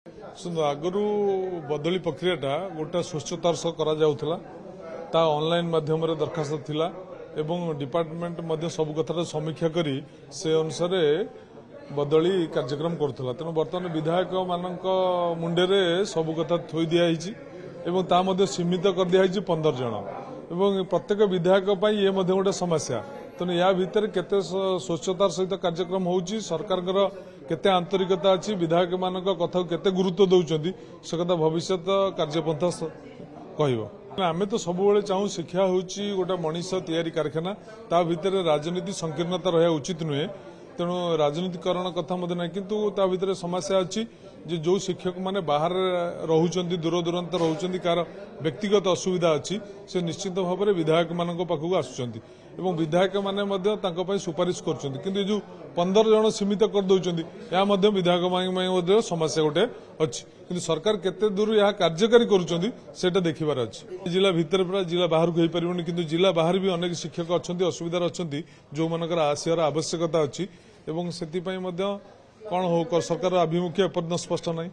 शुणु आगु बदली प्रक्रिया गोटे स्वच्छतार सह करा जाउथला ता ऑनलाइन माध्यम दरखास्त थिला एवं डिपार्टमेंट सब कथार समीक्षा करी से अनुसार बदली कार्यक्रम करुला तेणु बर्तमान विधायक मान मुंडे सब कथा थोई दिखाई सीमित कर दिखाई 15 जन एवं प्रत्येक विधायक ये गोटे समस्या तेणु या भितर केते स्वच्छतार सहित कार्यक्रम होउची सरकार केते आंतरिकता अच्छी विधायक मान कथा केते गुरुत्व दौरान से कथा भविष्य कार्यपंथा कह आमे तो सब चाहू शिक्षा हूँ गोटे मनीष तैयारी कारखाना ता भितर राजनीति संकीर्णता रहा उचित नुहे तेणु राजनीतिकरण कथा ना किंतु ता भितर समस्या अच्छी जो शिक्षक माने बाहर रोचंती दूर दूरांत रोचंती कार व्यक्तिगत असुविधा अच्छी से निश्चित भाव में विधायक मान पाखक आसुचंती एवं विधायक माने सुपारिश कर जो 15 जन सीमित कर दौरान या विधायक समस्या गोटे अच्छी किंतु सरकार केते दूर यह कार्यकारी करुँचा देखिबार अच्छी जिला भितर पूरा जिला बाहर को पारबनी किंतु जिला बाहर भी अनेक शिक्षक अच्छा असुविधार अच्छा जो मानकर आसियार आवश्यकता अच्छी एवं से कौन हो सरकार आभिमुख्य एपर्यंत स्पष्ट नहीं।